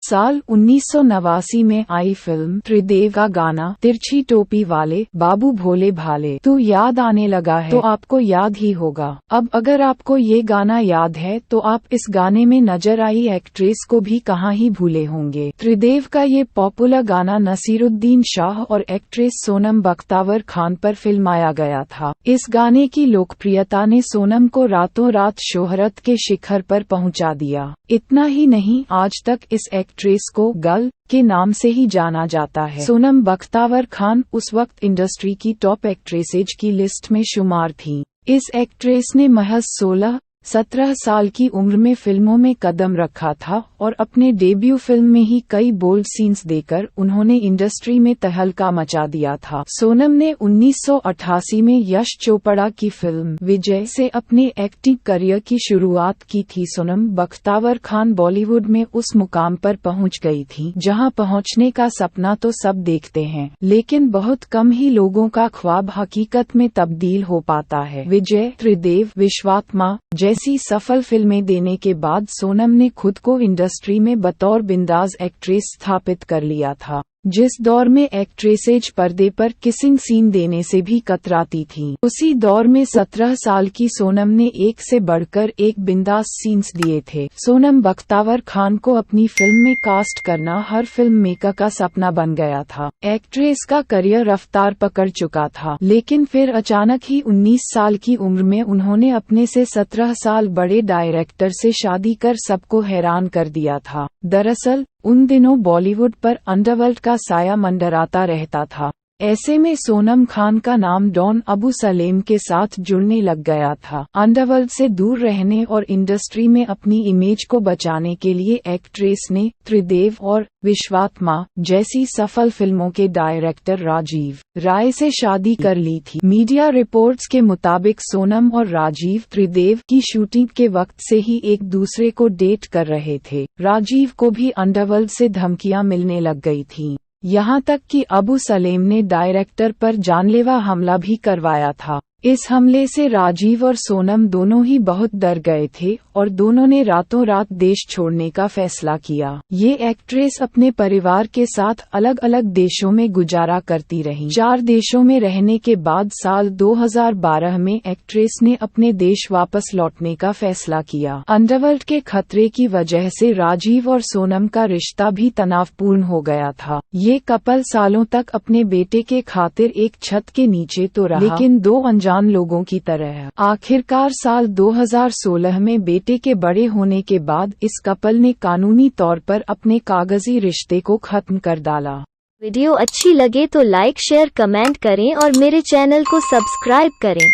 साल 1989 में आई फिल्म त्रिदेव का गाना तिरछी टोपी वाले बाबू भोले भाले तू याद आने लगा है तो आपको याद ही होगा। अब अगर आपको ये गाना याद है तो आप इस गाने में नजर आई एक्ट्रेस को भी कहाँ ही भूले होंगे। त्रिदेव का ये पॉपुलर गाना नसीरुद्दीन शाह और एक्ट्रेस सोनम बख्तावर खान पर फिल्माया गया था। इस गाने की लोकप्रियता ने सोनम को रातों रात शोहरत के शिखर पर पहुंचा दिया। इतना ही नहीं, आज तक इस एक्ट्रेस को गर्ल के नाम से ही जाना जाता है। सोनम बख्तावर खान उस वक्त इंडस्ट्री की टॉप एक्ट्रेसेज की लिस्ट में शुमार थीं। इस एक्ट्रेस ने महज 16-17 साल की उम्र में फिल्मों में कदम रखा था और अपने डेब्यू फिल्म में ही कई बोल्ड सीन्स देकर उन्होंने इंडस्ट्री में तहलका मचा दिया था। सोनम ने 1988 में यश चोपड़ा की फिल्म विजय से अपने एक्टिंग करियर की शुरुआत की थी। सोनम बख्तावर खान बॉलीवुड में उस मुकाम पर पहुंच गई थी जहां पहुंचने का सपना तो सब देखते हैं, लेकिन बहुत कम ही लोगों का ख्वाब हकीकत में तब्दील हो पाता है। विजय, त्रिदेव, विश्वात्मा जैसी सफल फिल्में देने के बाद सोनम ने खुद को इंडस्ट्री में बतौर बिंदास एक्ट्रेस स्थापित कर लिया था। जिस दौर में एक्ट्रेसेज पर्दे पर किसिंग सीन देने से भी कतराती थीं, उसी दौर में 17 साल की सोनम ने एक से बढ़कर एक बिंदास सीन्स दिए थे। सोनम बख्तावर खान को अपनी फिल्म में कास्ट करना हर फिल्म मेकर का सपना बन गया था। एक्ट्रेस का करियर रफ्तार पकड़ चुका था, लेकिन फिर अचानक ही 19 साल की उम्र में उन्होंने अपने से 17 साल बड़े डायरेक्टर से शादी कर सबको हैरान कर दिया था। दरअसल उन दिनों बॉलीवुड पर अंडरवर्ल्ड का साया मंडराता रहता था। ऐसे में सोनम खान का नाम डॉन अबू सलेम के साथ जुड़ने लग गया था। अंडरवर्ल्ड से दूर रहने और इंडस्ट्री में अपनी इमेज को बचाने के लिए एक्ट्रेस ने त्रिदेव और विश्वात्मा जैसी सफल फिल्मों के डायरेक्टर राजीव राय से शादी कर ली थी। मीडिया रिपोर्ट्स के मुताबिक सोनम और राजीव त्रिदेव की शूटिंग के वक्त से ही एक दूसरे को डेट कर रहे थे। राजीव को भी अंडरवर्ल्ड से धमकियां मिलने लग गई थीं। यहाँ तक कि अबू सलेम ने डायरेक्टर पर जानलेवा हमला भी करवाया था। इस हमले से राजीव और सोनम दोनों ही बहुत डर गए थे और दोनों ने रातों रात देश छोड़ने का फैसला किया। ये एक्ट्रेस अपने परिवार के साथ अलग अलग देशों में गुजारा करती रही। 4 देशों में रहने के बाद साल 2012 में एक्ट्रेस ने अपने देश वापस लौटने का फैसला किया। अंडरवर्ल्ड के खतरे की वजह से राजीव और सोनम का रिश्ता भी तनावपूर्ण हो गया था। ये कपल सालों तक अपने बेटे के खातिर एक छत के नीचे तो रहा, लेकिन 2 अनजान लोगों की तरह। आखिरकार साल 2016 में बेटे के बड़े होने के बाद इस कपल ने कानूनी तौर पर अपने कागजी रिश्ते को खत्म कर डाला। वीडियो अच्छी लगे तो लाइक, शेयर, कमेंट करें और मेरे चैनल को सब्सक्राइब करें।